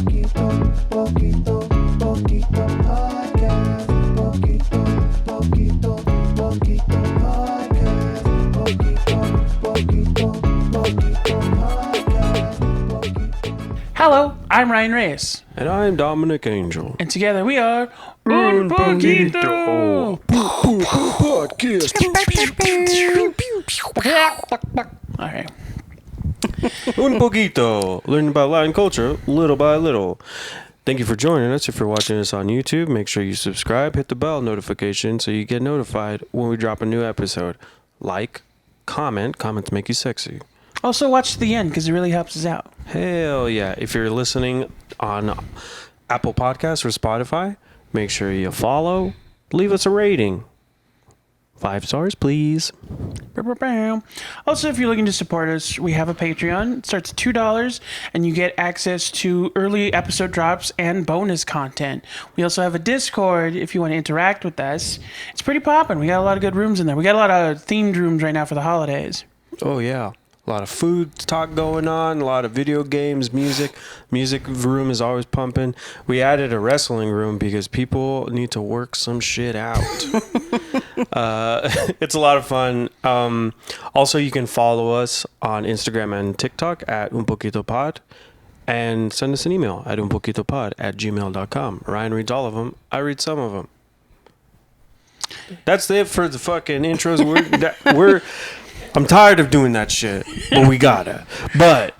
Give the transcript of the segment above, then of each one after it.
Poquito podcast. Poquito podcast. Poquito podcast. Hello, I'm Ryan Reyes. And I'm Dominic Angel. And together we are Un Poquito. Alright. Un Poquito. Learning about Latin culture little by little. Thank you for joining us. If you're watching us on YouTube, make sure you subscribe, hit the bell notification so you get notified when we drop a new episode. Like, comment. Comments make you sexy. Also watch to the end because it really helps us out. Hell yeah. If you're listening on Apple Podcasts or Spotify, make sure you follow. Leave us a rating. 5 stars, please. Also, if you're looking to support us, we have a Patreon. It starts at $2 and you get access to early episode drops and bonus content. We also have a Discord if you want to interact with us. It's pretty poppin'. We got a lot of good rooms in there. We got a lot of themed rooms right now for the holidays. Oh, yeah. A lot of food talk going on, a lot of video games, music. Music room is always pumping. We added a wrestling room because people need to work some shit out. It's a lot of fun. Also, you can follow us on Instagram and TikTok at unpoquitopod and send us an email at unpoquitopod@gmail.com. Ryan reads all of them. I read some of them. That's it for the fucking intros. I'm tired of doing that shit, but we gotta. But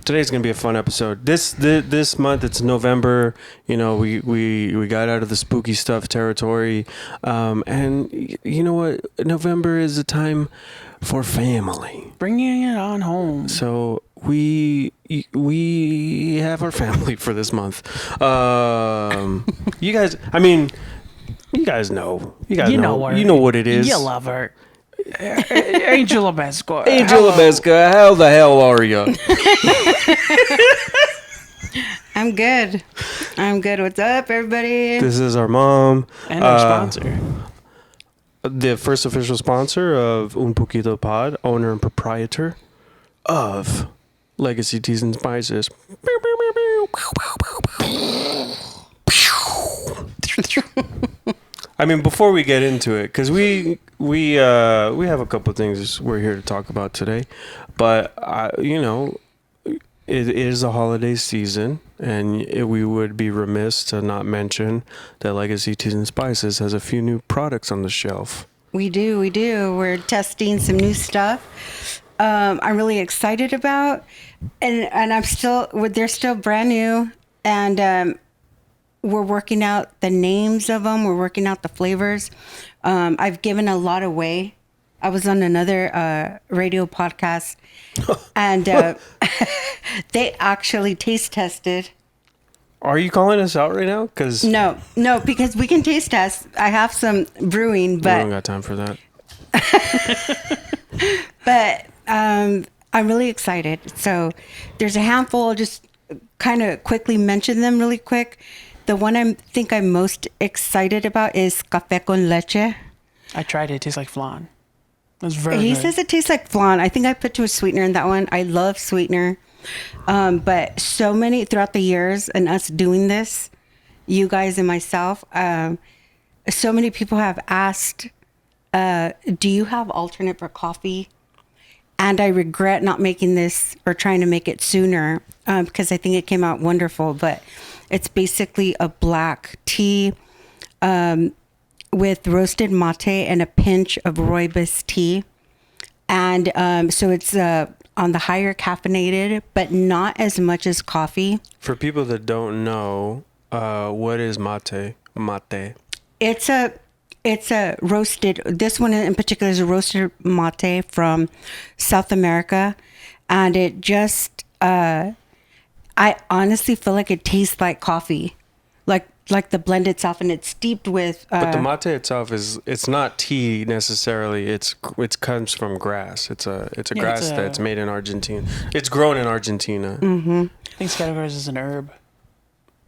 today's gonna be a fun episode. This month it's November. You know, we got out of the spooky stuff territory, and you know what? November is a time for family. Bringing it on home. So we have our family for this month. You guys, I mean, you guys know. You know her. You know what it is. You love her. Angel Abesco. Angel Abesco, how the hell are you? I'm good. What's up, everybody? This is our mom. And our sponsor. The first official sponsor of Un Poquito Pod, owner and proprietor of Legacy Teas and Spices. I mean, before we get into it, because we have a couple of things we're here to talk about today, but you know, it is the holiday season, and we would be remiss to not mention that Legacy Teas and Spices has a few new products on the shelf. We do. We're testing some new stuff. I'm really excited about, and they're still brand new, and we're working out the names of them. We're working out the flavors. I've given a lot away. I was on another radio podcast, and they actually taste tested. Are you calling us out right now? No, because we can taste test. I have some brewing, but we don't got time for that. But I'm really excited. So there's a handful. I'll just kind of quickly mention them really quick. The one I'm most excited about is Café con Leche. I tried it. It tastes like flan. It was very He good. says it tastes like flan. I think I put too much sweetener in that one. I love sweetener. But so many throughout the years and us doing this, you guys and myself, so many people have asked, do you have alternate for coffee? And I regret not making this or trying to make it sooner because I think it came out wonderful. But it's basically a black tea with roasted mate and a pinch of rooibos tea. And so it's on the higher caffeinated, but not as much as coffee. For people that don't know, what is mate? Mate. It's a roasted, this one in particular is a roasted mate from South America. And it just, I honestly feel like it tastes like coffee, like the blend itself, and it's steeped with. But the mate itself it's not tea necessarily. It comes from grass. It's a grass that's made in Argentina. It's grown in Argentina. Mm-hmm. I think it's categorized as an herb.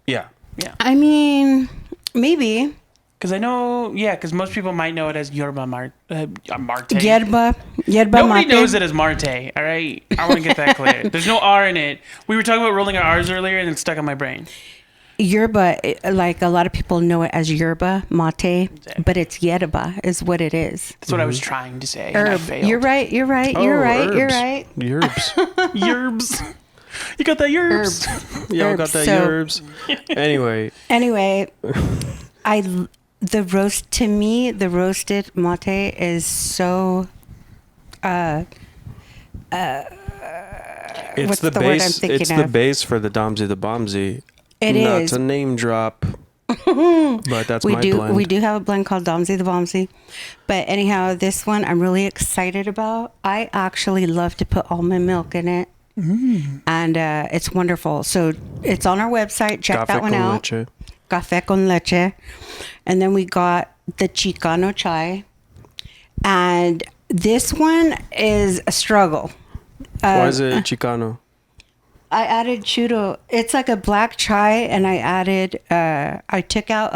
Yeah. Yeah. I mean, maybe. Because I know, because most people might know it as Yerba Marte. Yerba Nobody mate. knows it as Marte, all right? I want to get that clear. There's no R in it. We were talking about rolling our R's earlier, and it's stuck in my brain. Yerba, like a lot of people know it as yerba mate, but it's yerba is what it is. That's what I was trying to say, and I Herb. failed. You're right. You're right. Oh, You're right. You're herbs. right. Yerbs. Yerbs. You got that yerbs. Y'all got that So- yerbs. Anyway, Anyway, the roasted mate is so. it's What's the the word I'm base. thinking It's the of? base for the Domsy the Bombsy. It Not is. to name drop, but that's my blend. We do have a blend called Domsy the Bombsy, but anyhow, this one I'm really excited about. I actually love to put almond milk in it, and it's wonderful. So it's on our website. Check Café that one con out. leche. Café con leche, and then we got the Chicano chai, and this one is a struggle. Why is it Chicano? I added churro. It's like a black chai, and I added. I took out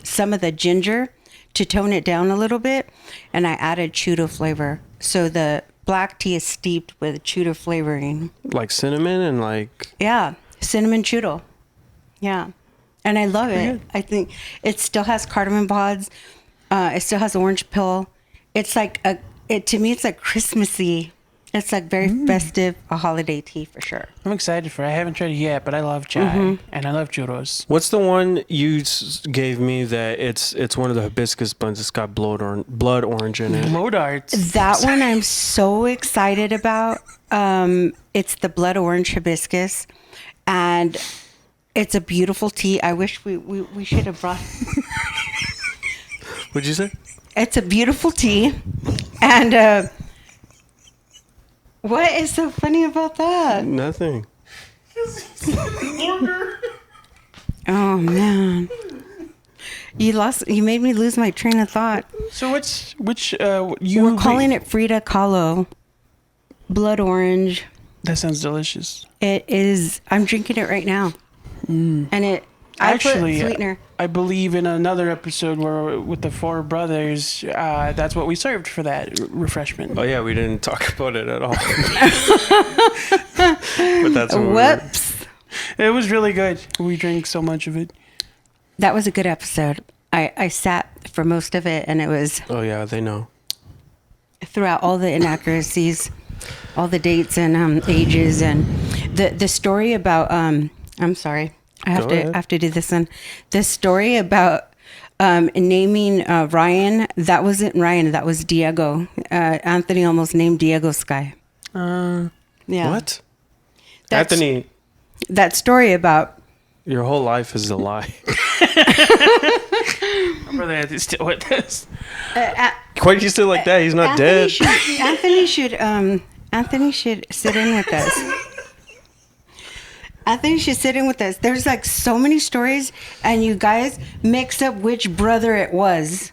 some of the ginger to tone it down a little bit, and I added churro flavor. So the black tea is steeped with churro flavoring. Like cinnamon and like. Yeah, cinnamon churro. Yeah, and I love it. I think it still has cardamom pods. It still has orange peel. It's like to me, it's like Christmassy. It's like very festive, a holiday tea for sure. I'm excited for it. I haven't tried it yet, but I love chai, and I love churros. What's the one you gave me that it's one of the hibiscus blends? It's got blood orange in it. Blow darts. That one I'm so excited about. It's the blood orange hibiscus, and it's a beautiful tea. I wish we should have brought. What'd you say? It's a beautiful tea, and what is so funny about that? Nothing. Oh man, you made me lose my train of thought. So which We're calling it Frida Kahlo, blood orange. That sounds delicious. It is. I'm drinking it right now, and it. I Actually, put sweetener. I believe in another episode where with the four brothers, that's what we served for that refreshment. Oh yeah, we didn't talk about it at all. But that's what Whoops. It was really good. We drank so much of it. That was a good episode. I sat for most of it, and it was Oh yeah, they know. throughout all the inaccuracies, all the dates and ages, and the story about. I'm sorry. I Go ahead. have to do this one. The story about naming Ryan. That wasn't Ryan. That was Diego. Anthony almost named Diego Sky. Yeah. What? That's- Anthony, That story about. your whole life is a lie. My brother had to still with this. Why are you still like that? He's not dead. Anthony should sit in with us. Anthony should sit in with us. There's like so many stories, and you guys mix up which brother it was.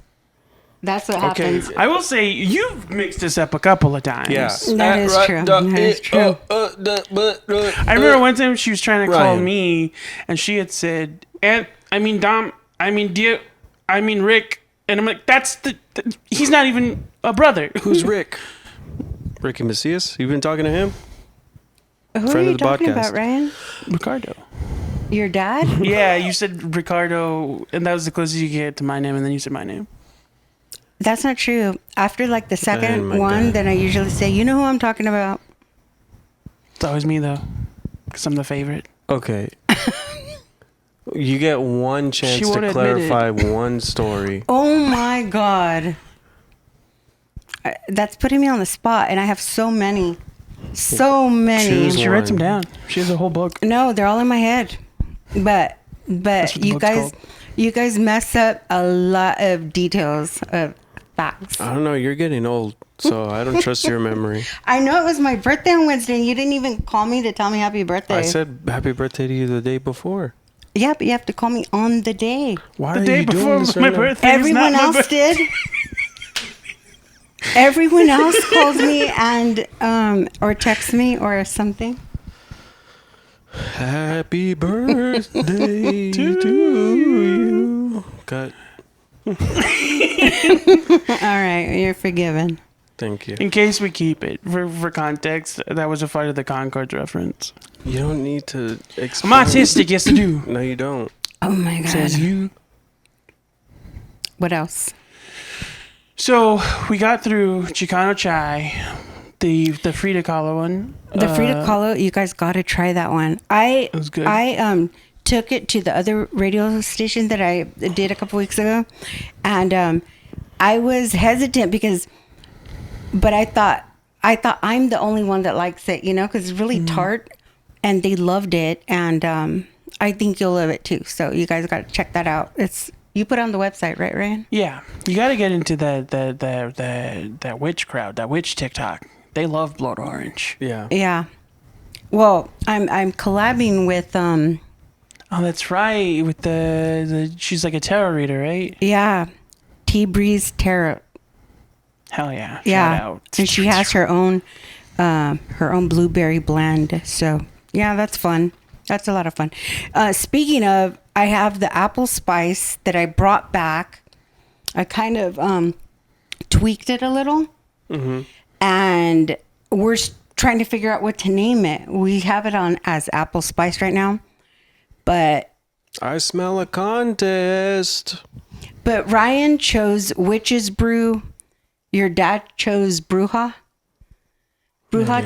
That's what Okay. happens. I will say you've mixed this up a couple of times. Yeah. That is true. That is true. I remember one time she was trying to call Ryan. me, and she had said, "And I mean Dom, I mean Rick," and I'm like, he's not even a brother. Who's Rick? Ricky Macias? You've been talking to him? Who Friend are of you the talking podcast. about, Ryan? Ricardo? Your dad? Yeah, you said Ricardo, and that was the closest you could get to my name, and then you said my name. That's not true. After like the And second my one, dad. then I usually say, "You know who I'm talking about." It's always me though, because I'm the favorite. Okay. You get one chance She to won't admit it. clarify one story. Oh my god. That's putting me on the spot, and I have so many. So many. Choose She writes them one. down. She has a whole book. No, they're all in my head. But what the you book's guys called. you guys mess up a lot of details of facts. I don't know. You're getting old, so I don't trust your memory. I know it was my birthday on Wednesday, and you didn't even call me to tell me happy birthday. I said happy birthday to you the day before. Yeah, but you have to call me on the day. Why The are day you doing before this my right now? birthday. is Everyone not my else birthday. did. Everyone else calls me and or texts me or something. Happy birthday to you. Cut. All right, you're forgiven. Thank you. In case we keep it for context, that was a Flight of the Conchords reference. You don't need to explain. I'm autistic. Yes, I do. No, you don't. Oh my god. Says you. What else? So we got through Chicano Chai, the Frida Kahlo one. The Frida Kahlo, you guys got to try that one. It was good. I took it to the other radio station that I did a couple weeks ago, and I was hesitant but I thought I'm the only one that likes it, because it's really tart, and they loved it, and I think you'll love it too. So you guys got to check that out. You put it on the website, right, Ryan? Yeah, you got to get into that witch crowd, that witch TikTok. They love blood orange. Yeah. Yeah. Well, I'm collabing with Oh, that's right. With the she's like a tarot reader, right? yeah, Tea Breeze Tarot. Hell yeah. Yeah, Shout out. and she has her own blueberry blend. So yeah, that's fun. That's a lot of fun. Speaking of, I have the apple spice that I brought back. I kind of tweaked it a little, and we're trying to figure out what to name it. We have it on as apple spice right now, but I smell a contest. Ryan chose witch's brew. Your dad chose bruja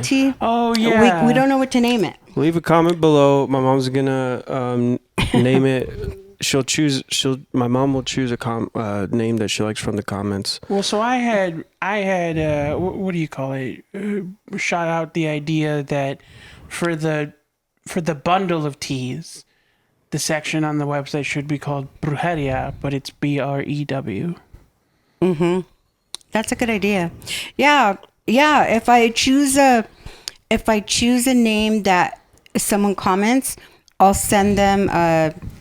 tea. Oh yeah. We don't know what to name it. Leave a comment below. My mom's gonna name it. My mom will choose a name that she likes from the comments. Well, so I had what do you call it? Shot out the idea that for the bundle of teas, the section on the website should be called Brujeria, but it's BREW. That's a good idea. Yeah. If I choose a name that someone comments, I'll send them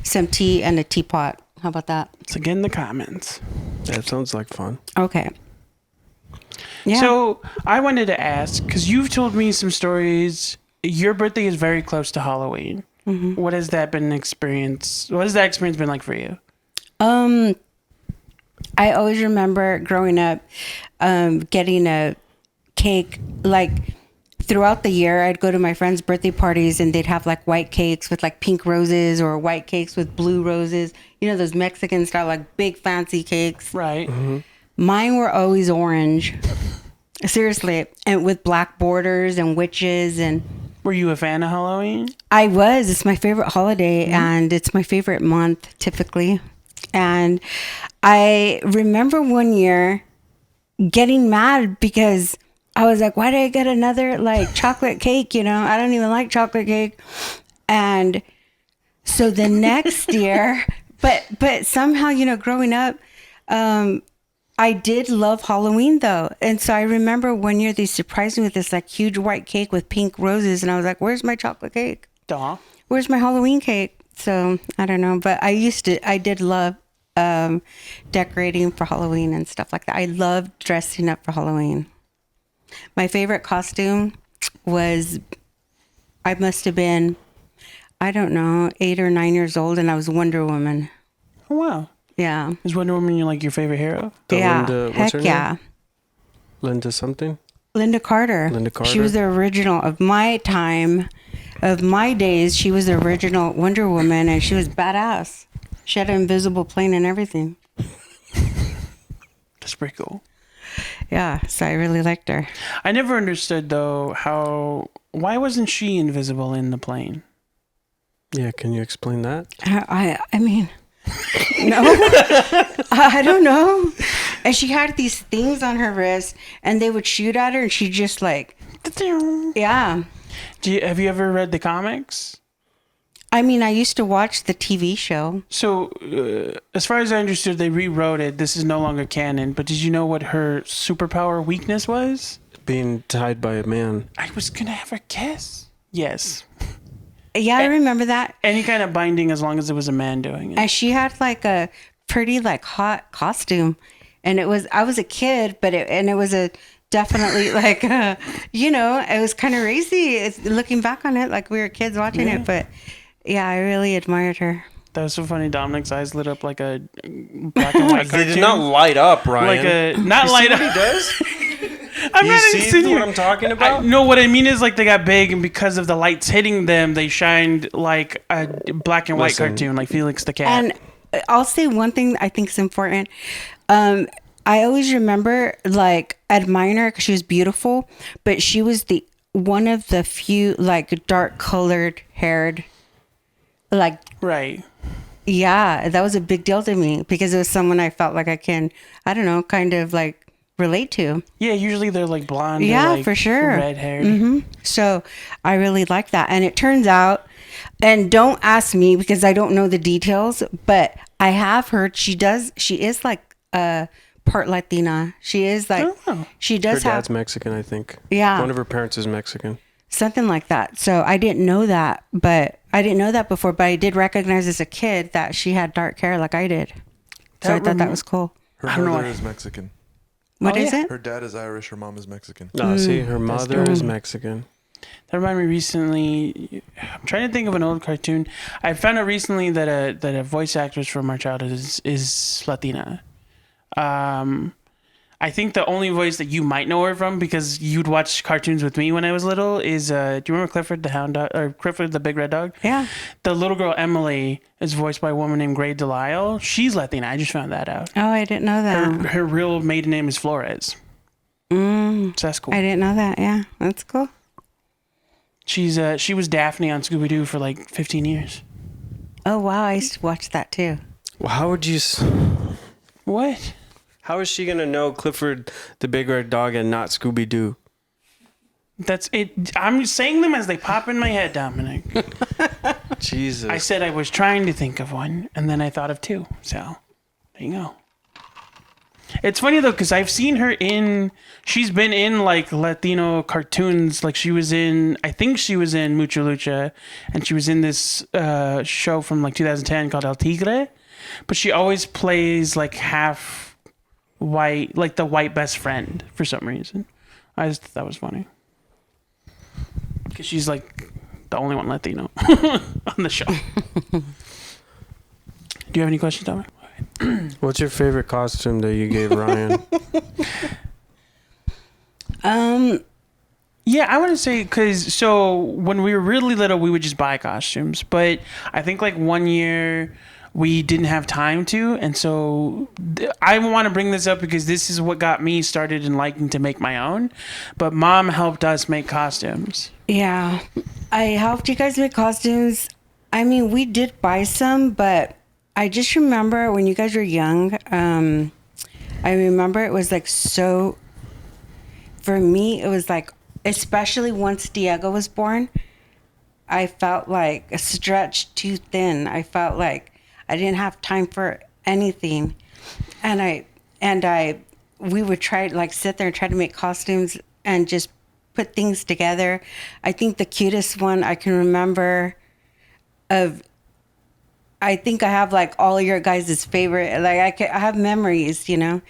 some tea and a teapot. How about that? So get in the comments. That sounds like fun. Okay. Yeah. So I wanted to ask, because you've told me some stories. Your birthday is very close to Halloween. What has that experience been like for you? I always remember growing up, getting a cake. Like throughout the year, I'd go to my friends' birthday parties and they'd have like white cakes with like pink roses or white cakes with blue roses. You know, those Mexican style, like big fancy cakes. Right. Mine were always orange. Seriously. And with black borders and witches. And Were you a fan of Halloween? I was. It's my favorite holiday and it's my favorite month typically. And I remember one year getting mad because I was like, why did I get another like chocolate cake? I don't even like chocolate cake. And so the next year, but somehow, growing up, I did love Halloween though. And so I remember one year they surprised me with this like huge white cake with pink roses. And I was like, where's my chocolate cake? Duh. Where's my Halloween cake? So I don't know, but I did love decorating for Halloween and stuff like that. I loved dressing up for Halloween. My favorite costume was, I must have been, I don't know, 8 or 9 years old, and I was Wonder Woman. Oh, wow. Yeah. Is Wonder Woman your favorite hero? Yeah. Linda, what's Heck her yeah. name? Linda something? Linda Carter. Linda Carter. She was the original of my time, of my days. She was the original Wonder Woman, and she was badass. She had an invisible plane and everything. That's pretty cool. Yeah, so I really liked her. I never understood though why wasn't she invisible in the plane? Yeah, can you explain that? I mean, no, I don't know. And she had these things on her wrist, and they would shoot at her, and she just like, yeah. Have you ever read the comics? I mean, I used to watch the TV show. So, as far as I understood, they rewrote it. This is no longer canon. But did you know what her superpower weakness was? Being tied by a man. I was gonna have her guess. Yes. Yeah, I remember that. Any kind of binding, as long as it was a man doing it. And she had like a pretty like hot costume, and I was a kid, but it was a definitely like it was kind of racy. It's looking back on it, like we were kids watching it, but yeah, I really admired her. That was so funny. Dominic's eyes lit up like a black and white They cartoon. did not light up, Ryan. Like a not light up. He does. I'm You not see insinuating. what I'm talking about? No, what I mean is like they got big, and because of the lights hitting them, they shined like a black and white Listen. cartoon, like Felix the cat. And I'll say one thing I think is important. I always remember like admiring her because she was beautiful, but she was the one of the few like dark colored haired, like right. yeah, that was a big deal to me because it was someone I felt like I can, I don't know, kind of like relate to. Yeah, usually they're like blonde. Yeah, or like for sure. Red haired. So I really like that. And it turns out, and don't ask me because I don't know the details, but I have heard she is like part Latina. She is like, Oh. she Her does dad's have Mexican, I think. Yeah. One of her parents is Mexican. something like that. So I didn't know that, but I didn't know that before, but I did recognize as a kid that she had dark hair like I did. So I thought that was cool. Her I don't know mother why. is Mexican. What Oh, is yeah. it? Her dad is Irish. Her mom is Mexican. No, see, her mother is Mexican. That reminded me recently. I'm trying to think of an old cartoon. I found out recently that a voice actress from our childhood is Latina. I think the only voice that you might know her from, because you'd watch cartoons with me when I was little, is do you remember Clifford the Hound Dog or Clifford the Big Red Dog? Yeah. The little girl Emily is voiced by a woman named Gray Delisle. She's Latina. I just found that out. Oh, I didn't know that. Her real maiden name is Flores. So that's cool. I didn't know that. Yeah, that's cool. She was Daphne on Scooby Doo for like 15 years. Oh, wow. I used to watch that too. Well, how would you... What? How is she going to know Clifford the Big Red Dog and not Scooby-Doo? That's it. I'm saying them as they pop in my head, Dominic. Jesus. I said I was trying to think of one, and then I thought of two. So, there you go. It's funny, though, because I've seen her she's been in, like, Latino cartoons. Like, I think she was in Mucha Lucha, and she was in this show from, like, 2010 called El Tigre. But she always plays, like, half white, like the white best friend for some reason. I just thought that was funny. Because she's, like, the only one Latino on the show. Do you have any questions, Dominic? What's your favorite costume that you gave Ryan? Yeah, I want to say, because so when we were really little, we would just buy costumes. But I think like one year we didn't have time to. And so I want to bring this up because this is what got me started in liking to make my own. But Mom helped us make costumes. Yeah. I helped you guys make costumes. I mean, we did buy some, but I just remember when you guys were young, I remember it was like so, for me, it was like, especially once Diego was born, I felt like stretched too thin. I felt like I didn't have time for anything. And we would try like sit there and try to make costumes and just put things together. I think the cutest one I can remember I think I have like all your guys' favorite, like I have memories, you know,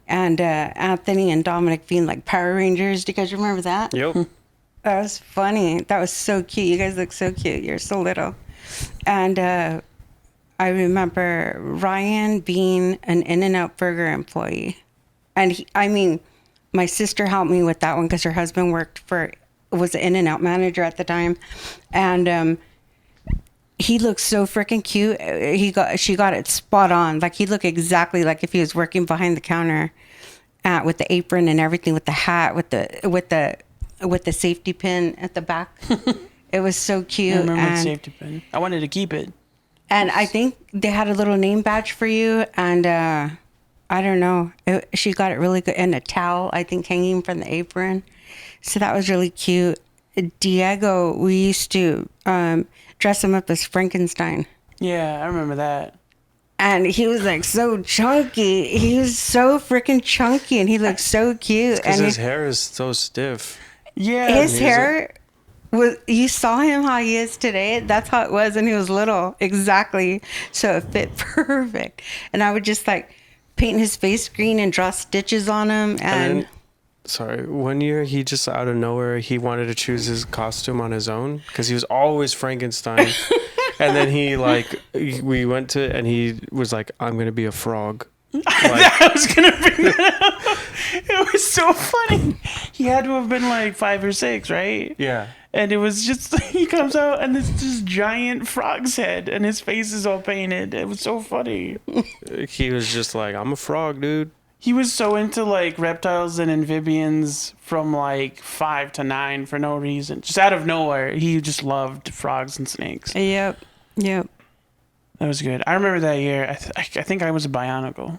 and Anthony and Dominic being like Power Rangers. Do you guys remember that? Yep. That was funny. That was so cute. You guys look so cute. You're so little. And I remember Ryan being an In-N-Out Burger employee. And my sister helped me with that one because her husband was an In-N-Out manager at the time. And he looked so freaking cute. She got it spot on. Like he looked exactly like if he was working behind the counter with the apron and everything, with the hat, with the safety pin at the back. It was so cute. I remember the safety pin. I wanted to keep it. And I think they had a little name badge for you. And I don't know. She got it really good. And a towel, I think, hanging from the apron. So that was really cute. Diego, we used to dress him up as Frankenstein. Yeah, I remember that. And he was like so chunky. He was so freaking chunky and he looked so cute. Because And his hair is so stiff. Yeah. his hair was, you saw him how he is today. That's how it was when he was little. Exactly. So it fit perfect. And I would just like paint his face green and draw stitches on him. And Sorry, one year he just out of nowhere, he wanted to choose his costume on his own because he was always Frankenstein. And then we went to, and he was like, I'm going to be a frog. I was gonna bring that up. It was so funny. He had to have been like 5 or 6, right? Yeah. And it was just he comes out and it's this giant frog's head and his face is all painted. It was so funny. He was just like, I'm a frog, dude. He was so into like reptiles and amphibians from like 5 to 9 for no reason. Just out of nowhere. He just loved frogs and snakes. Yep. That was good. I remember that year. I think I was a Bionicle.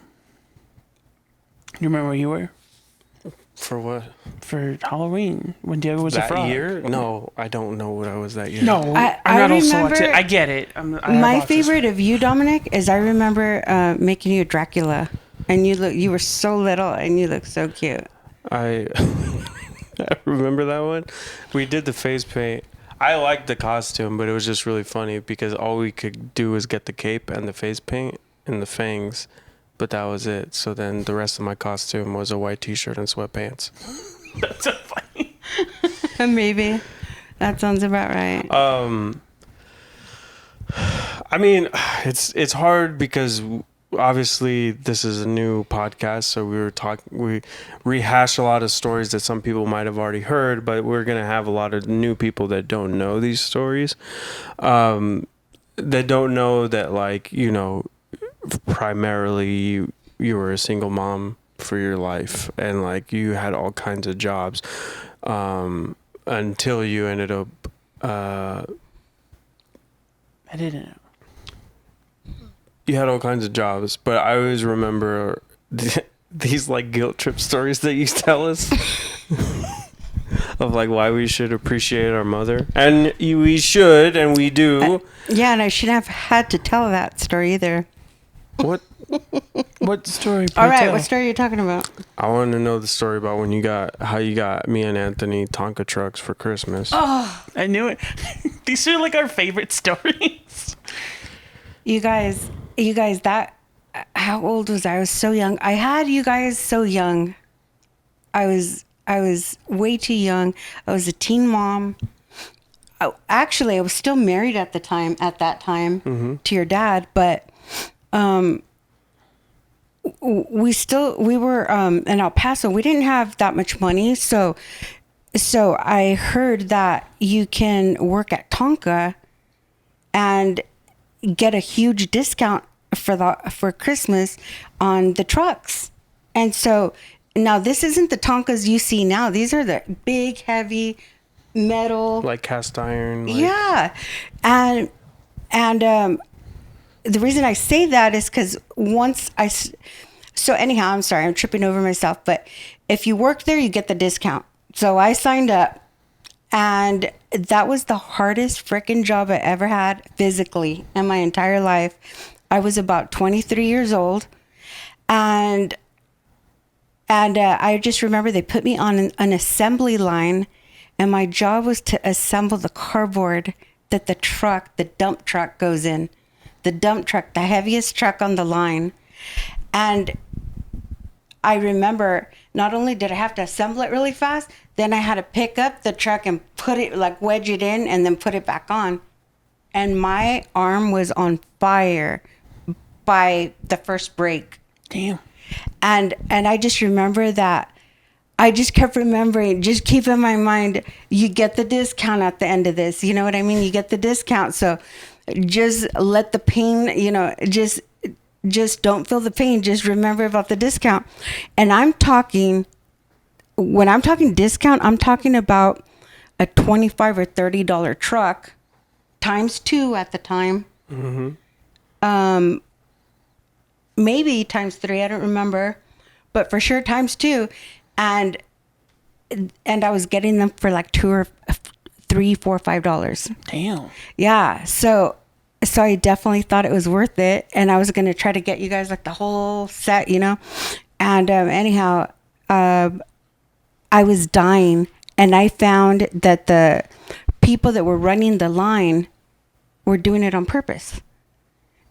You remember where you were? For what? For Halloween when Diego was a That frog. year? No, I don't know what I was that year. No, I I'm not also remember- autistic. I get it. I have My autism. favorite of you, Dominic, is I remember making you a Dracula, and you were so little and you looked so cute. I remember that one. We did the face paint. I liked the costume, but it was just really funny because all we could do was get the cape and the face paint and the fangs, but that was it. So then the rest of my costume was a white t-shirt and sweatpants. That's so funny. Maybe that sounds about right. I mean, it's hard because obviously this is a new podcast, so we rehash a lot of stories that some people might have already heard, but we're gonna have a lot of new people that don't know these stories, that don't know that, like, you know, primarily you were a single mom for your life and like you had all kinds of jobs until you ended up I didn't know. you had all kinds of jobs, but I always remember these like guilt trip stories that you tell us of like why we should appreciate our mother, and we should, and we do. Yeah, and I shouldn't have had to tell that story either. What? What story? All right, tell? what story are you talking about? I want to know the story about how you got me and Anthony Tonka trucks for Christmas. Oh, I knew it. These are like our favorite stories. You guys, that, how old was I? I was so young. I had you guys so young. I was way too young. I was a teen mom. Oh, actually, I was still married at that time Mm-hmm. to your dad, but we were in El Paso. We didn't have that much money, so I heard that you can work at Tonka and get a huge discount for Christmas on the trucks. And so now this isn't the Tonkas you see now. These are the big, heavy metal, Like cast iron. Like, yeah. And the reason I say that is because so anyhow, I'm sorry, I'm tripping over myself, but if you work there, you get the discount. So I signed up, and that was the hardest freaking job I ever had physically in my entire life. I was about 23 years old, and I just remember they put me on an assembly line, and my job was to assemble the cardboard that the dump truck goes in. The dump truck, the heaviest truck on the line. And I remember not only did I have to assemble it really fast, then I had to pick up the truck and put it, like wedge it in and then put it back on. And my arm was on fire by the first break. Damn. And I just remember that. I just kept remembering, just keep in my mind, you get the discount at the end of this. You know what I mean? You get the discount. So just let the pain, just don't feel the pain. Just remember about the discount. And when I'm talking discount, I'm talking about a $25 or $30 truck times 2 at the time. Mm-hmm. Maybe times 3, I don't remember, but for sure times 2. And I was getting them for like $2 or $3, $4, $5. Damn. Yeah. So I definitely thought it was worth it, and I was going to try to get you guys like the whole set, you know. And anyhow, I was dying, and I found that the people that were running the line were doing it on purpose.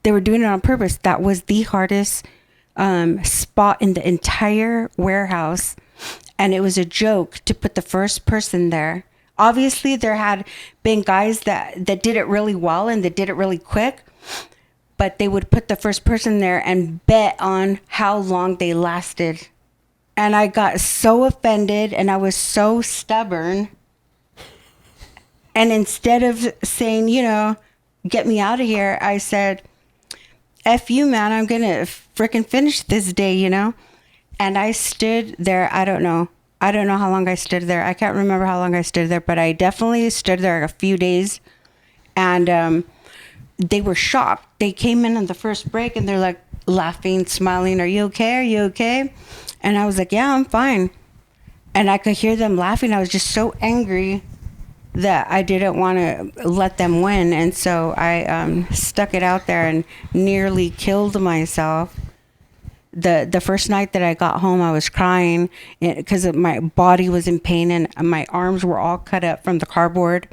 They were doing it on purpose. That was the hardest spot in the entire warehouse. And it was a joke to put the first person there Obviously, there had been guys that did it really well and that did it really quick, but they would put the first person there and bet on how long they lasted. And I got so offended and I was so stubborn. And instead of saying, get me out of here, I said, F you, man, I'm going to freaking finish this day, And I stood there. I don't know how long I stood there. I can't remember how long I stood there, but I definitely stood there a few days. And they were shocked. They came in on the first break and they're like laughing, smiling. Are you okay? Are you okay? And I was like, yeah, I'm fine. And I could hear them laughing. I was just so angry that I didn't want to let them win. And so I stuck it out there and nearly killed myself. The first night that I got home, I was crying because my body was in pain and my arms were all cut up from the cardboard.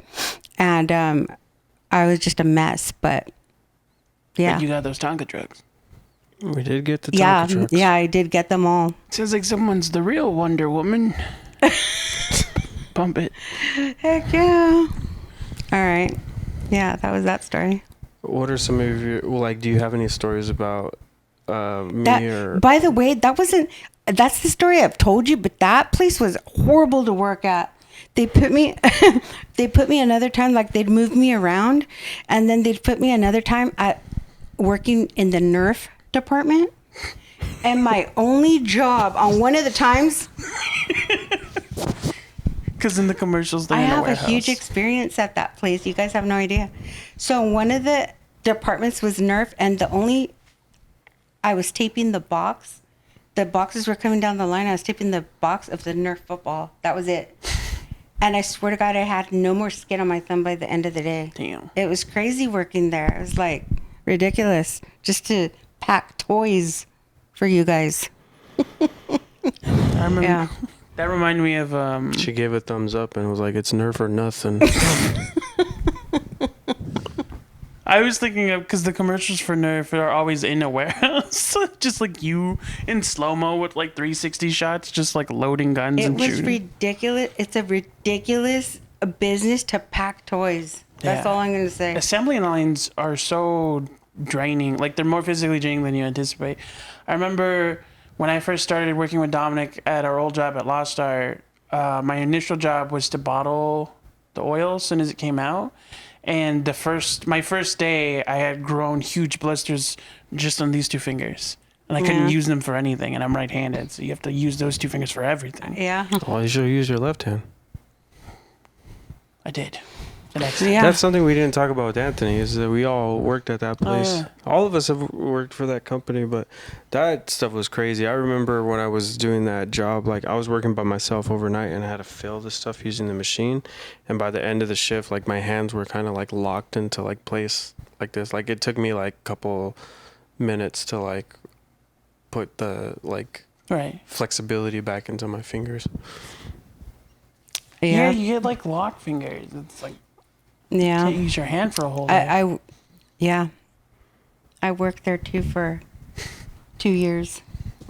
And I was just a mess. But yeah. But you got those Tonka trucks. We did get the Tonka trucks. Yeah, I did get them all. Sounds like someone's the real Wonder Woman. Pump it. Heck yeah. All right. Yeah, that was that story. What are some of your, do you have any stories about me or... By the way, that's the story I've told you, but that place was horrible to work at. They put me another time, like they'd move me around, and then they'd put me another time at working in the Nerf department. And my only job on one of the times... Because in the commercials, I have a huge experience at that place. You guys have no idea. So one of the departments was Nerf, and I was taping the box. The boxes were coming down the line. I was taping the box of the Nerf football. That was it. And I swear to God, I had no more skin on my thumb by the end of the day. Damn. It was crazy working there. It was like ridiculous just to pack toys for you guys. I remember. Yeah. That reminded me of... She gave a thumbs up and was like, it's Nerf or nothing. I was thinking of... Because the commercials for Nerf are always in a warehouse. Just like you in slow-mo with like 360 shots. Just like loading guns and shooting. It was ridiculous. It's a ridiculous business to pack toys. That's all I'm going to say. Assembly lines are so draining. Like they're more physically draining than you anticipate. I remember... When I first started working with Dominic at our old job at Lost Star, my initial job was to bottle the oil as soon as it came out. And my first day, I had grown huge blisters just on these two fingers. And I couldn't use them for anything, and I'm right-handed, so you have to use those two fingers for everything. Yeah. Well, you should use your left hand. I did. That's something we didn't talk about with Anthony, is that we all worked at that place. Oh, yeah. All of us have worked for that company, but that stuff was crazy. I remember when I was doing that job, like I was working by myself overnight and I had to fill the stuff using the machine. And by the end of the shift, like my hands were kind of like locked into like place like this. Like it took me like a couple minutes to like put the like flexibility back into my fingers. Yeah, you get like lock fingers. It's like... Yeah. You can't use your hand for a whole day. I worked there too for 2 years,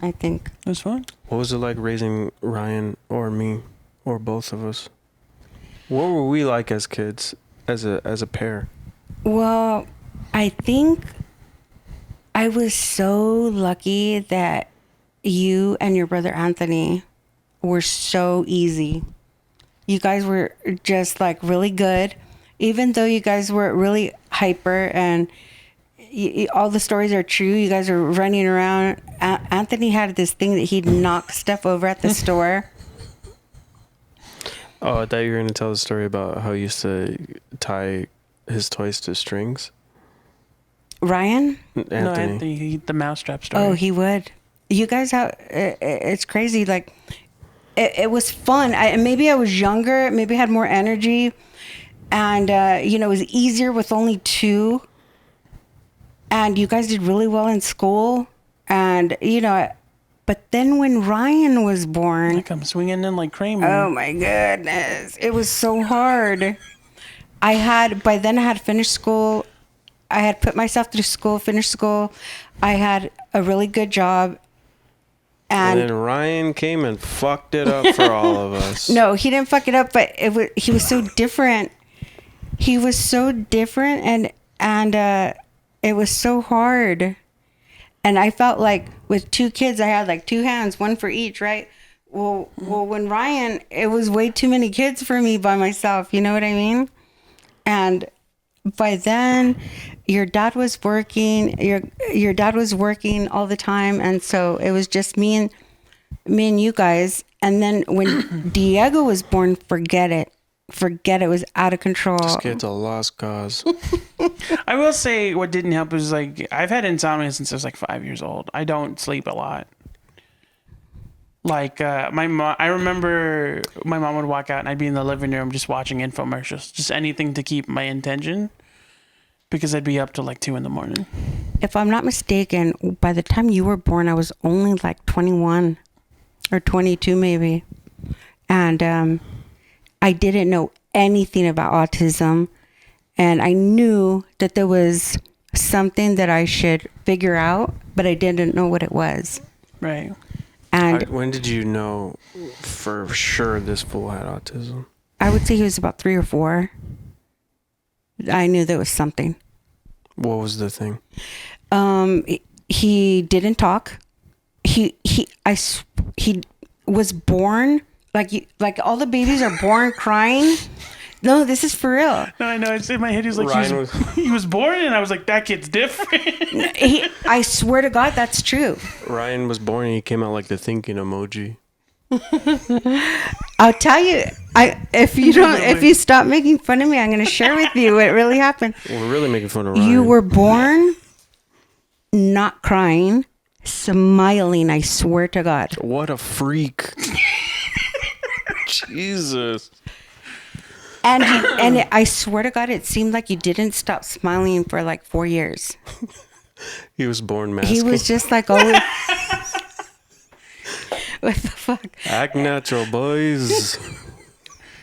I think. It was fun. What was it like raising Ryan or me or both of us? What were we like as kids, as a pair? Well, I think I was so lucky that you and your brother Anthony were so easy. You guys were just like really good. Even though you guys were really hyper and all the stories are true, you guys are running around. Anthony had this thing that he'd knock stuff over at the store. Oh, I thought you were going to tell the story about how he used to tie his toys to strings. Ryan? Anthony. No, Anthony, the mousetrap story. Oh, he would. You guys have, it's crazy. Like, it was fun. Maybe I was younger, maybe I had more energy. And, it was easier with only two. And you guys did really well in school. And, but then when Ryan was born... Like I'm swinging in like Kramer. Oh, my goodness. It was so hard. By then I had finished school. I had put myself through school, finished school. I had a really good job. And And then Ryan came and fucked it up for all of us. no, he didn't fuck it up, but he was so different. He was so different, and it was so hard. And I felt like with 2 kids, I had like 2 hands, one for each, right? Well, when Ryan, it was way too many kids for me by myself. You know what I mean? And by then, your dad was working. Your dad was working all the time, and so it was just me and you guys. And then when Diego was born, forget it. Forget it. Was out of control. This kid's a lost cause. I will say what didn't help is like I've had insomnia since I was like 5 years old. I don't sleep a lot. Like my mom, I remember my mom would walk out and I'd be in the living room just watching infomercials, just anything to keep my attention, because I'd be up till like 2 a.m. If I'm not mistaken, by the time you were born, I was only like 21 or 22 maybe. And I didn't know anything about autism. And I knew that there was something that I should figure out, but I didn't know what it was. Right. And When did you know for sure this fool had autism? I would say he was about 3 or 4. I knew there was something. What was the thing? He didn't talk. He was born like all the babies are born crying. No, this is for real. No, I know. It's in my head. He was like, Ryan he was born, and I was like, that kid's different. I swear to God, that's true. Ryan was born and he came out like the thinking emoji. I'll tell you, if you stop making fun of me, I'm going to share with you what really happened. We're really making fun of Ryan. You were born not crying, smiling, I swear to God. What a freak. Jesus. And I swear to God, it seemed like you didn't stop smiling for like 4 years. He was born masking. He was just like always. What the fuck? Act natural, boys.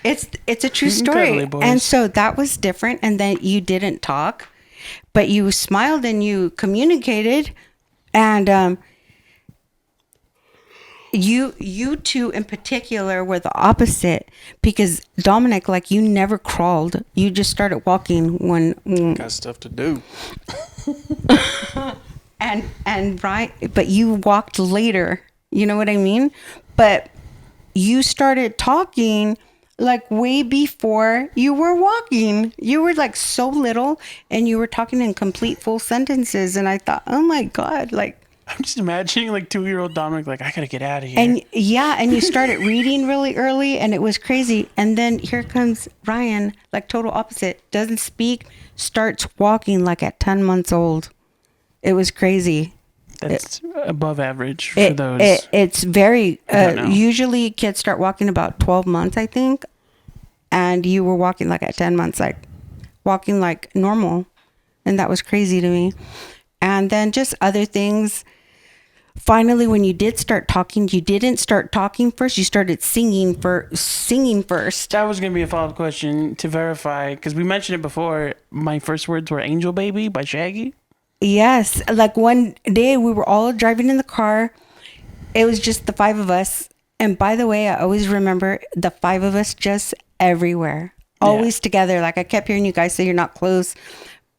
It's a true You can cuddle story. it, boys. And so that was different. And then you didn't talk, but you smiled and you communicated. And you two in particular were the opposite, because Dominic, like, you never crawled. You just started walking when Got stuff to do. and right, but you walked later. You know what I mean? But you started talking like way before you were walking. You were like so little and you were talking in complete full sentences. And I thought, oh my God, like. I'm just imagining like 2-year-old Dominic, like, I gotta get out of here. And yeah, and you started reading really early and it was crazy. And then here comes Ryan, like total opposite. Doesn't speak, starts walking like at 10 months old. It was crazy. That's above average for those. It's very, don't know. usually kids start walking about 12 months, I think. And you were walking like at 10 months, like walking like normal. And that was crazy to me. And then just other things. Finally, when you did start talking, you didn't start talking first. You started singing first. That was going to be a follow-up question to verify, because we mentioned it before. My first words were Angel Baby by Shaggy. Yes. Like one day we were all driving in the car. It was just the 5 of us. And by the way, I always remember the 5 of us just everywhere, always together. Like I kept hearing you guys say you're not close,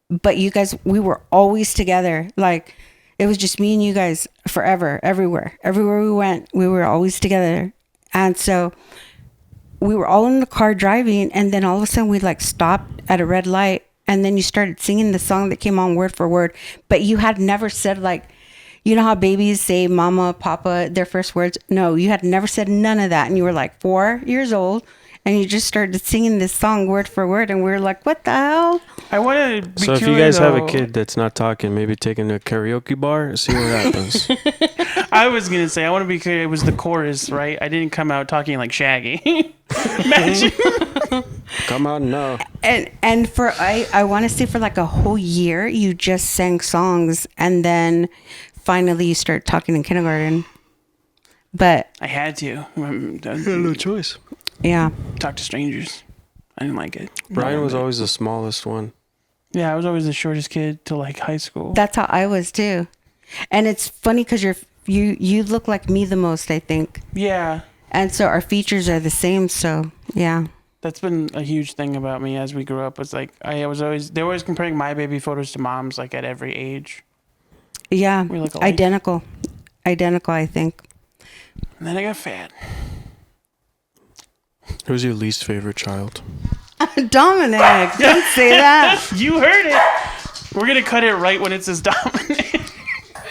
but you guys, we were always together. Like it was just me and you guys forever, everywhere we went, we were always together. And so we were all in the car driving, and then all of a sudden we like stopped at a red light, and then you started singing the song that came on word for word, but you had never said, like, you know how babies say mama, papa, their first words? No, you had never said none of that. And you were like 4 years old, and you just started singing this song word for word, and we were like, what the hell? I want to be So if you curious, guys have a though. kid that's not talking, maybe take him to a karaoke bar, see what happens. I was going to say, I want to be clear. It was the chorus, right? I didn't come out talking like Shaggy. Imagine. Come on now. And for I want to say for like a whole year you just sang songs, and then finally you start talking in kindergarten. But I had to. No choice. yeah, Talk to strangers. I didn't like it. Brian was always the smallest one. Yeah, I was always the shortest kid till like high school. that's how I was too. And it's funny because You look like me the most, I think. Yeah. And so our features are the same. So yeah. That's been a huge thing about me as we grew up. Was like they were always comparing my baby photos to mom's, like at every age. Yeah. We look alike. Identical, I think. And then I got fat. Who's your least favorite child? Dominic, don't say that. You heard it. We're gonna cut it right when it says Dominic.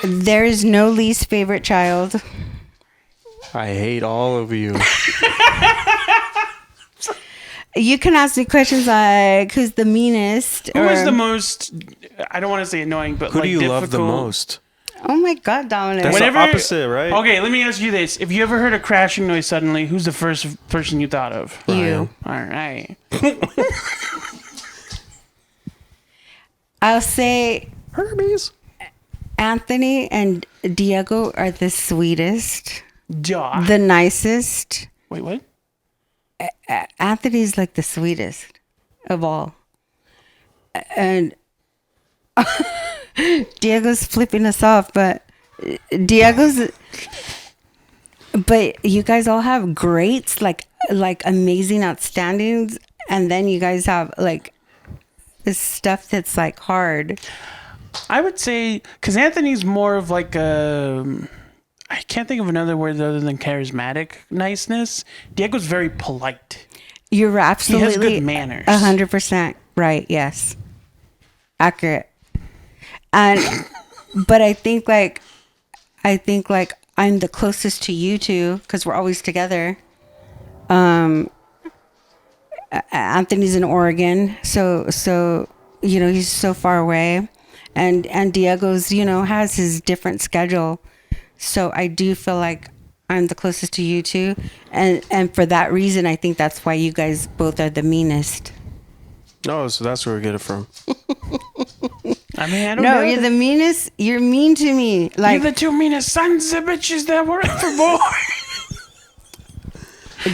There is no least favorite child. I hate all of you. You can ask me questions like, who's the meanest? Who is the most? I don't want to say annoying, but Who like do you difficult. love the most? Oh my God, Dominic. That's Whenever- the opposite, right? Okay, let me ask you this: if you ever heard a crashing noise suddenly, who's the first person you thought of? You. All right. I'll say Hermes. Anthony and Diego are the sweetest, Duh. the nicest. Wait, what? Anthony's like the sweetest of all. And Diego's flipping us off, but you guys all have greats, like amazing outstandings, and then you guys have like this stuff that's like hard. I would say because Anthony's more of like a. I can't think of another word other than charismatic niceness. Diego's very polite. You're absolutely He has good manners. 100% right. Yes, accurate. And but I think like I'm the closest to you two because we're always together. Anthony's in Oregon, so he's so far away, and Diego's has his different schedule. So I do feel like I'm the closest to you two, and for that reason, I think that's why you guys both are the meanest. Oh, so that's where we get it from. I mean, I don't No, know. you're the meanest. You're mean to me. Like You're the two meanest sons of bitches that were ever born.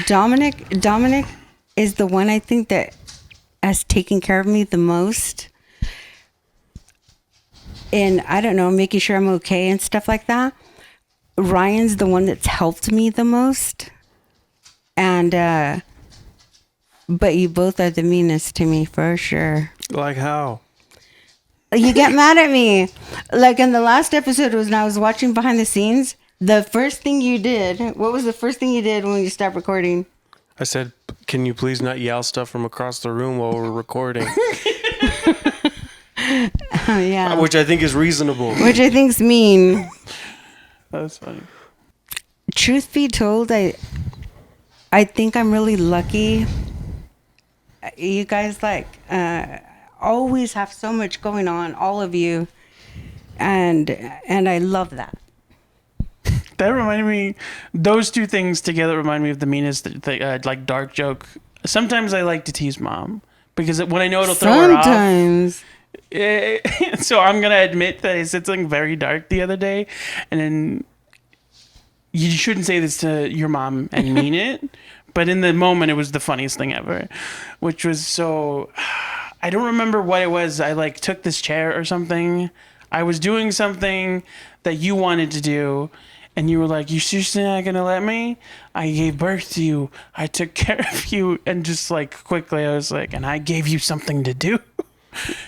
Dominic is the one I think that has taken care of me the most. And I don't know, making sure I'm okay and stuff like that. Ryan's the one that's helped me the most. And, but you both are the meanest to me for sure. Like how? You get mad at me. Like in the last episode when I was watching behind the scenes, the first thing you did, what was the first thing you did when you stopped recording? I said, can you please not yell stuff from across the room while we're recording? Oh, yeah. Which I think is reasonable. Which I think's mean. That's funny. Truth be told, I think I'm really lucky. You guys always have so much going on, all of you, and I love that. That reminded me. Those two things together remind me of the meanest, like dark joke. Sometimes I like to tease mom because when I know it'll throw her off. Sometimes. So I'm gonna admit that I said something very dark the other day, and then you shouldn't say this to your mom and mean it, but in the moment it was the funniest thing ever, which was so. I don't remember what it was. I like took this chair or something. I was doing something that you wanted to do, and you were like, "You seriously not gonna let me? I gave birth to you. I took care of you." And just like quickly, I was like, "And I gave you something to do."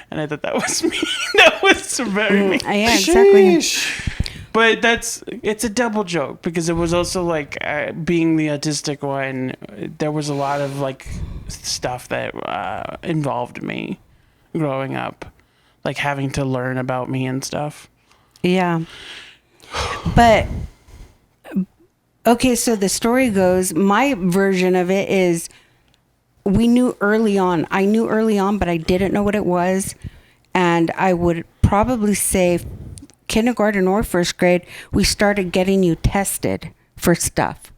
And I thought that was me. That was very mean. Yeah, exactly. But it's a double joke because it was also like being the autistic one. There was a lot of like stuff that involved me growing up, like having to learn about me and stuff. Yeah. But okay, so the story goes, my version of it is I knew early on, but I didn't know what it was. And I would probably say kindergarten or first grade, we started getting you tested for stuff.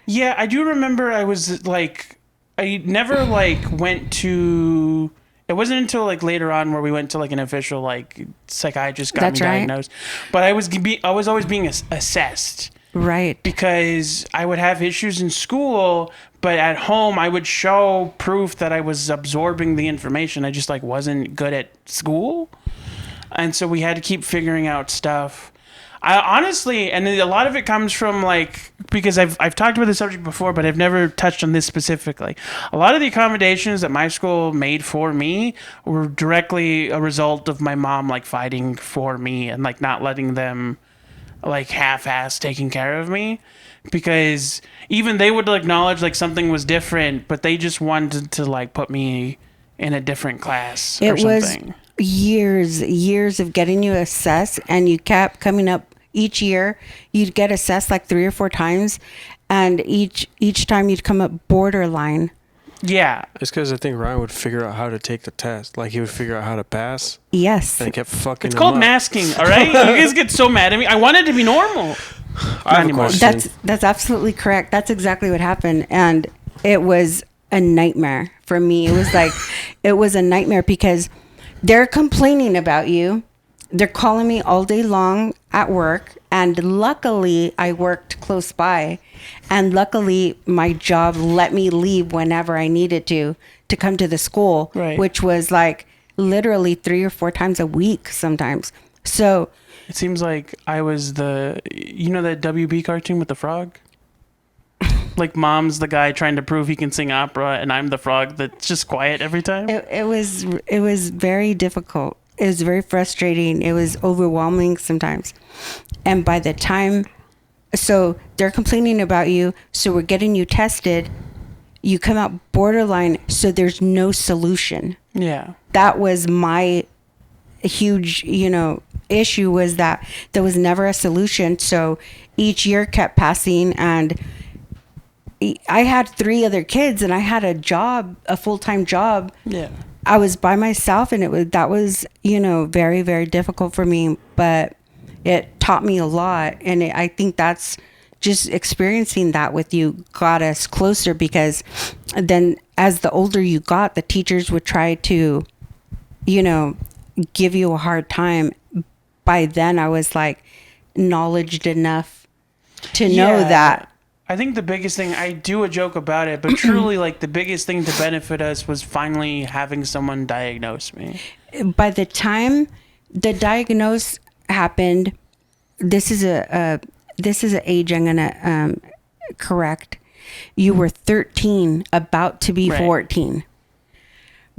Yeah, I do remember I was like, I never like went to, it wasn't until like later on where we went to like an official like psychiatrist got That's me right. diagnosed. But I was always being assessed. Right. Because I would have issues in school, but at home I would show proof that I was absorbing the information. I just like wasn't good at school. And so we had to keep figuring out stuff. I honestly, and a lot of it comes from like, because I've talked about this subject before, but I've never touched on this specifically. A lot of the accommodations that my school made for me were directly a result of my mom like fighting for me and like not letting them like half-ass taking care of me, because even they would acknowledge like something was different, but they just wanted to like put me in a different class or It was something. years of getting you assessed, and you kept coming up each year. You'd get assessed like 3 or 4 times, and each time you'd come up borderline. Yeah. It's because I think Ryan would figure out how to take the test. Like he would figure out how to pass, Yes. and it kept fucking. It's him called up. masking, all right? You guys get so mad at me. I wanted to be normal. I have a anymore. question. That's absolutely correct. That's exactly what happened, and it was a nightmare for me. It was like it was a nightmare because they're complaining about you. They're calling me all day long at work, and luckily I worked close by, and luckily my job let me leave whenever I needed to come to the school, Right. which was like literally 3 or 4 times a week sometimes. So It seems like I was the, you know that WB cartoon with the frog? Like mom's the guy trying to prove he can sing opera, and I'm the frog that's just quiet every time. it was very difficult. It was very frustrating. It was overwhelming sometimes. And by the time, so they're complaining about you, so we're getting you tested. You come out borderline, so there's no solution. Yeah. That was my huge, issue, was that there was never a solution. So each year kept passing, and I had 3 other kids, and I had a job, a full-time job. Yeah. I was by myself, and that was very, very difficult for me, but it taught me a lot. And I think that's just experiencing that with you got us closer, because then as the older you got, the teachers would try to, give you a hard time. By then I was like knowledgeable enough to know Yeah. that. I think the biggest thing, I do a joke about it, but truly, like, the biggest thing to benefit us was finally having someone diagnose me. By the time the diagnose happened, this is a age I'm gonna correct. You were 13, about to be Right. 14.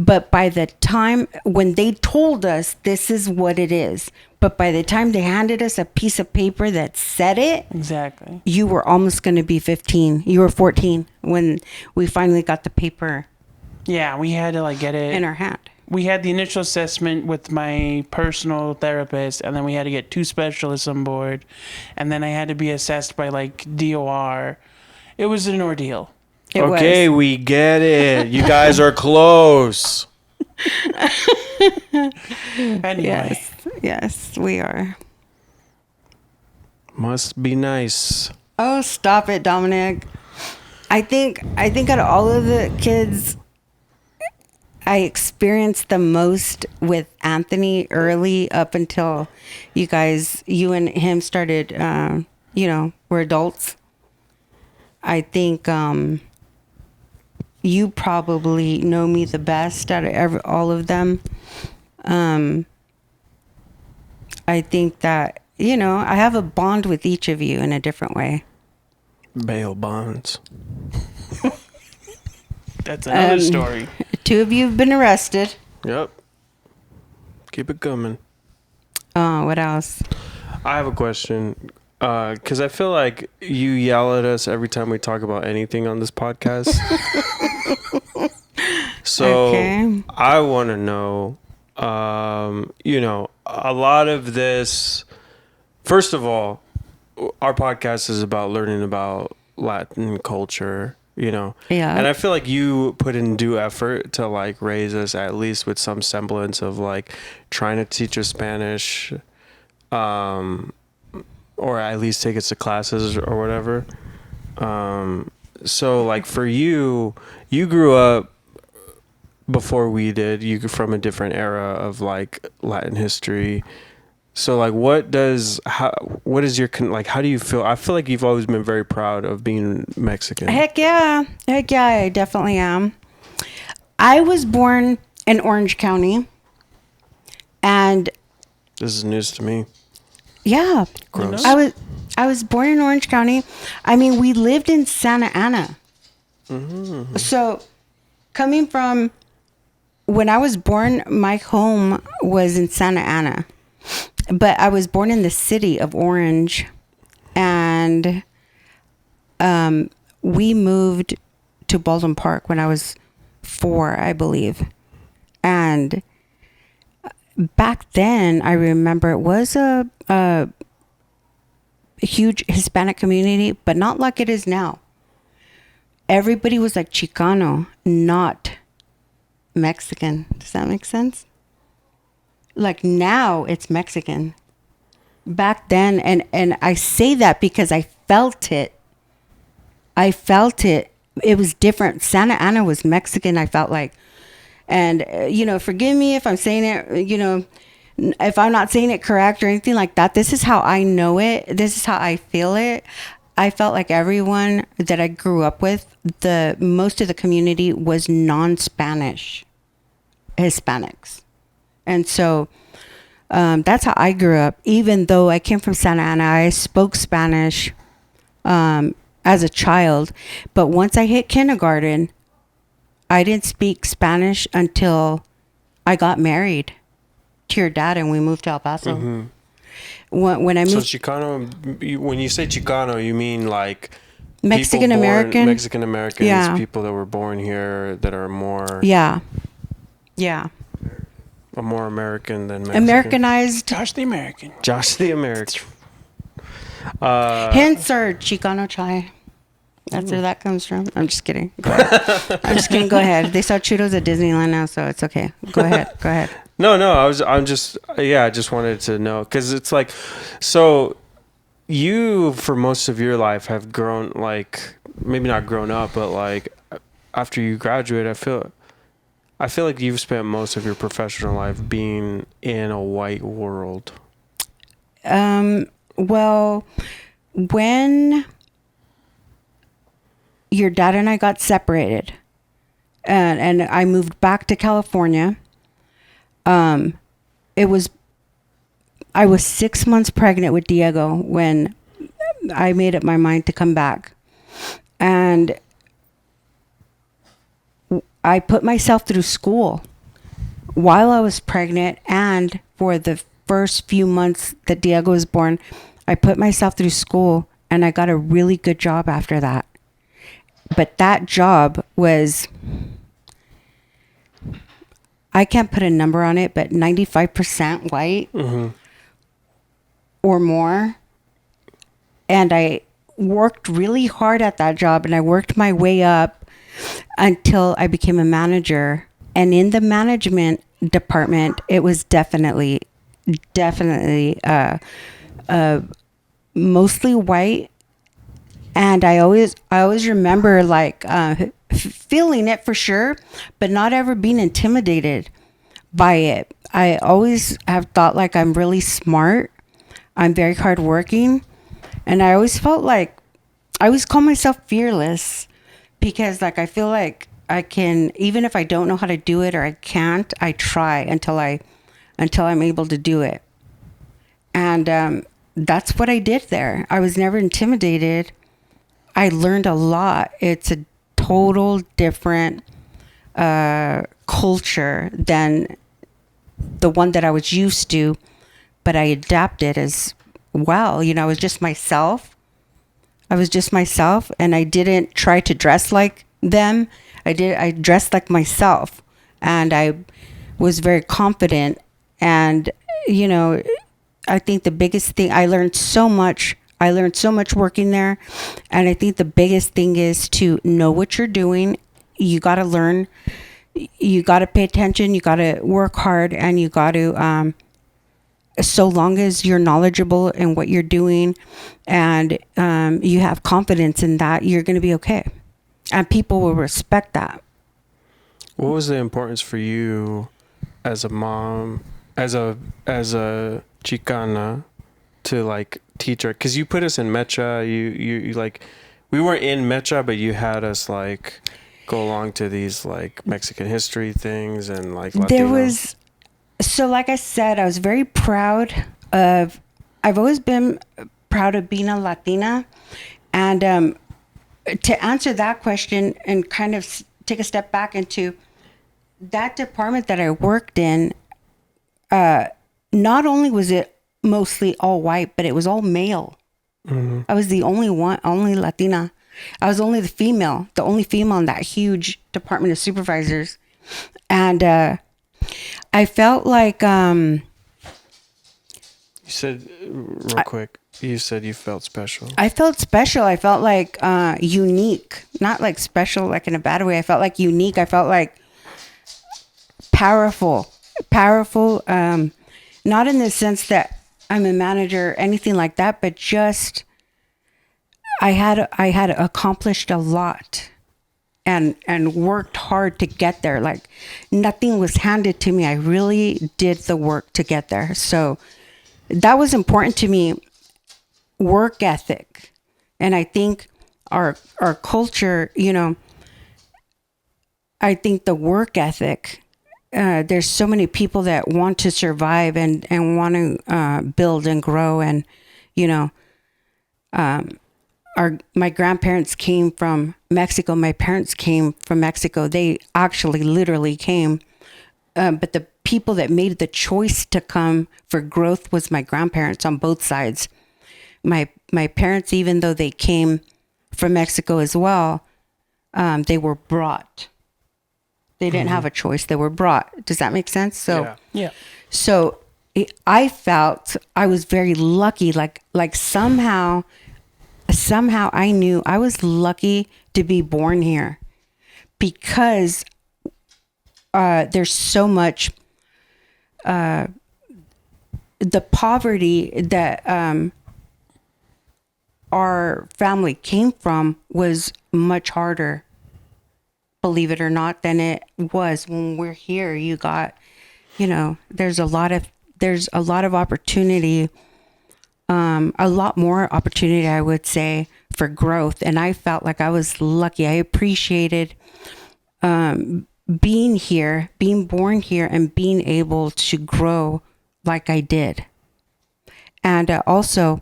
But by the time when they told us this is what it is, but by the time they handed us a piece of paper that said it, Exactly. you were almost going to be 15. You were 14 when we finally got the paper Yeah, we had to, like, get it. in our hand. We had the initial assessment with my personal therapist, and then we had to get 2 specialists on board, and then I had to be assessed by, like, DOR. It was an ordeal. It Okay, was. we get it. You guys are close. Anyway. Yes, we are. Must be nice. Oh, stop it, Dominic. I think out of all of the kids, I experienced the most with Anthony early, up until you and him started, were adults. I think you probably know me the best out of all of them. I think that, I have a bond with each of you in a different way. Bail bonds. That's another story. 2 of you have been arrested. Yep. Keep it coming. What else? I have a question. Because I feel like you yell at us every time we talk about anything on this podcast. So Okay. I want to know, a lot of this. First of all, our podcast is about learning about Latin culture, Yeah. And I feel like you put in due effort to like raise us at least with some semblance of like trying to teach us Spanish, or at least take us to classes or whatever. So like for you grew up before we did. You from a different era of like Latin history. So like what is your like, how do you feel? I feel like you've always been very proud of being Mexican. Heck yeah, I definitely am. I was born in Orange County, and This is news to me. Yeah. Gross. I was born in Orange County. I mean, we lived in Santa Ana. So coming from when I was born, my home was in Santa Ana. But I was born in the city of Orange, and we moved to Baldwin Park when I was 4, I believe. And back then, I remember it was a huge Hispanic community, but not like it is now. Everybody was like Chicano, not Mexican. Does that make sense? Like now it's Mexican. Back then, and I say that because I felt it. It was different. Santa Ana was Mexican, I felt like. And, forgive me if I'm saying it, if I'm not saying it correct or anything like that. This is how I know it. This is how I feel it. I felt like everyone that I grew up with, most of the community was non-Spanish Hispanics. And so that's how I grew up. Even though I came from Santa Ana, I spoke Spanish as a child. But once I hit kindergarten, I didn't speak Spanish until I got married to your dad and we moved to El Paso. Mm-hmm. When I moved... So Chicano, when you say Chicano, you mean like... Mexican American? Mexican Americans, yeah. People that were born here that are more... Yeah. More American than Mexican. Americanized. Josh the American. Hence our Chicano chai. That's where that comes from. I'm just kidding. Go ahead. I'm just kidding. Go ahead. They sell churros at Disneyland now, so it's okay. Go ahead. No, I just wanted to know, because it's like, so you for most of your life have grown, like, maybe not grown up, but like after you graduate, I feel like you've spent most of your professional life being in a white world. Well, when your dad and I got separated, and I moved back to California, I was 6 months pregnant with Diego when I made up my mind to come back. And I put myself through school while I was pregnant, and for the first few months that Diego was born, I put myself through school, and I got a really good job after that. But that job was, I can't put a number on it, but 95% white or more. And I worked really hard at that job, and I worked my way up until I became a manager. And in the management department, it was definitely mostly white. And I always remember like feeling it for sure, but not ever being intimidated by it. I always have thought like I'm really smart. I'm very hardworking. And I always felt like, I always call myself fearless, because like I feel like I can, even if I don't know how to do it or I can't, I try until I'm able to do it. And that's what I did there. I was never intimidated. I learned a lot. It's a total different culture than the one that I was used to, but I adapted as well. I was just myself. And I didn't try to dress like them. I dressed like myself, and I was very confident. And, I think the biggest thing, I learned so much working there. And I think the biggest thing is to know what you're doing. You got to learn, you got to pay attention, you got to work hard, and you got to, so long as you're knowledgeable in what you're doing and you have confidence in that, you're going to be okay. And people will respect that. What was the importance for you as a mom, as a Chicana, to like teach her? Because you put us in Mecha, you like, we weren't in Mecha, but you had us like go along to these like Mexican history things and like Latino. So like I said, I was very proud of I've always been proud of being a Latina. And to answer that question and kind of take a step back into that department that I worked in, not only was it mostly all white, but it was all male. I was the only Latina. I was only the only female in that huge department of supervisors. And I felt like... You said, real quick, you said you felt special. I felt special. I felt like unique. Not like special, like in a bad way. I felt like unique. I felt like powerful. Powerful. Not in the sense that I'm a manager or anything like that, but just I had accomplished a lot and worked hard to get there. Like nothing was handed to me. I really did the work to get there. So that was important to me. Work ethic. And I think our culture, you know, I think the work ethic, there's so many people that want to survive and want to build and grow. And, you know, my grandparents came from Mexico. My parents came from Mexico. They actually literally came. But the people that made the choice to come for growth was my grandparents on both sides. My parents, even though they came from Mexico as well, they were brought. They didn't have a choice. They were brought. Does that make sense? So, Yeah. So I felt I was very lucky. Like somehow I knew I was lucky to be born here because there's so much the poverty that our family came from was much harder, believe it or not, than it was when we're here. You got, you know, there's a lot of opportunity, a lot more opportunity, I would say, for growth. And I felt like I was lucky. I appreciated being here, being born here, and being able to grow like I did. And also,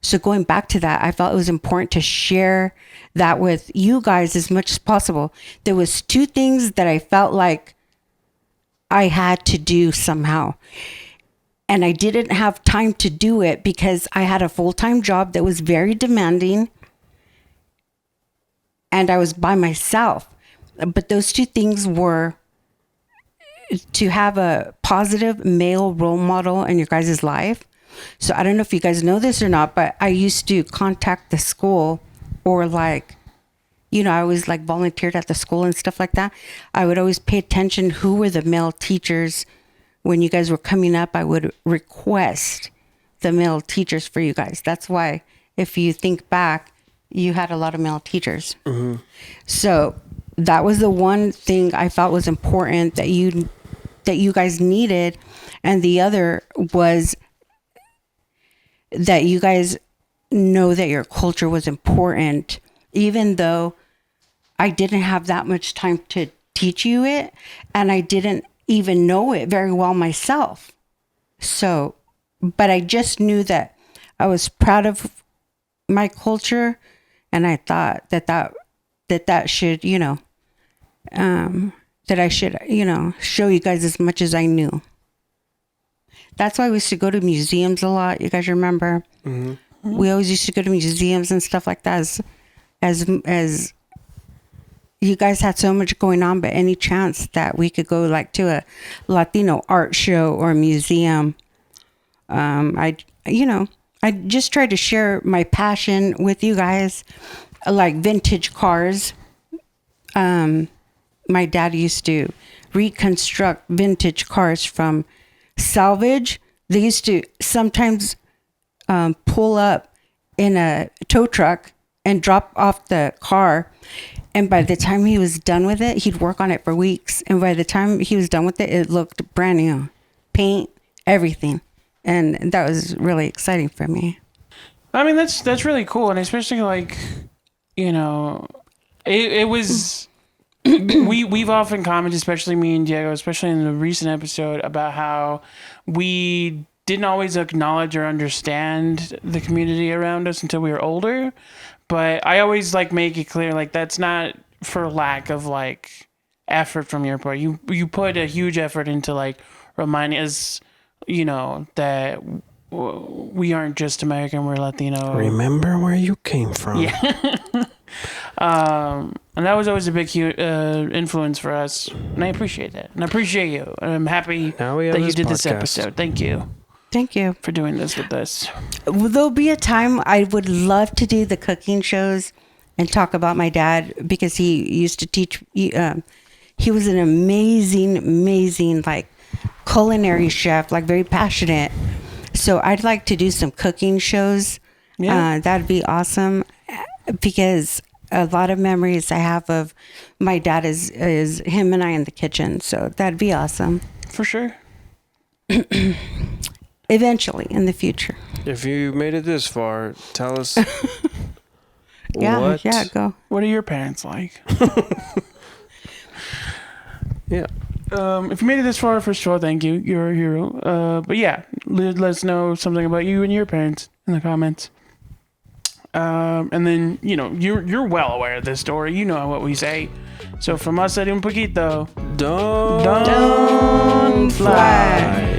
so going back to that, I felt it was important to share that with you guys as much as possible. There was two things that I felt like I had to do somehow. And I didn't have time to do it because I had a full-time job that was very demanding. And I was by myself. But those two things were to have a positive male role model in your guys' life. So I don't know if you guys know this or not, but I used to contact the school or like, you know, I always like volunteered at the school and stuff like that. I would always pay attention who were the male teachers. When you guys were coming up, I would request the male teachers for you guys. That's why, if you think back, you had a lot of male teachers. Mm-hmm. So that was the one thing I felt was important that you guys needed. And the other was that you guys know that your culture was important, even though I didn't have that much time to teach you it, and I didn't even know it very well myself. So, but I just knew that I was proud of my culture, and I thought that should, you know, that I should, you know, show you guys as much as I knew. That's why we used to go to museums a lot. You guys remember? Mm-hmm. We always used to go to museums and stuff like that. As you guys had so much going on, but any chance that we could go like to a Latino art show or museum, I just tried to share my passion with you guys, like vintage cars. My dad used to reconstruct vintage cars from salvage. They used to sometimes pull up in a tow truck and drop off the car, and by the time he was done with it, he'd work on it for weeks, and by the time he was done with it, it looked brand new, paint, everything. And that was really exciting for me. I mean, that's really cool, and especially like, you know, it was. We've often commented, especially me and Diego, especially in the recent episode, about how we didn't always acknowledge or understand the community around us until we were older. But I always like make it clear, like, that's not for lack of like effort from your part. You put a huge effort into like reminding us, you know, that we aren't just American, we're Latino. Remember where you came from. Yeah. And that was always a big influence for us, and I appreciate that, and I appreciate you, and I'm happy Now we have that you this did this podcast. episode. Thank you Thank you. for doing this with us. Well, there'll be a time I would love to do the cooking shows and talk about my dad, because he used to teach. He was an amazing like culinary chef, like very passionate. So I'd like to do some cooking shows. Yeah. That'd be awesome, because a lot of memories I have of my dad is him and I in the kitchen. So that'd be awesome. For sure. Eventually, in the future. If you made it this far, tell us. Yeah, go. What are your parents like? Yeah. If you made it this far, first of all, thank you. You're a hero. But yeah, let us know something about you and your parents in the comments. And then, you know, you're well aware of this story. You know what we say. So from us at Un Poquito, Don't don't fly.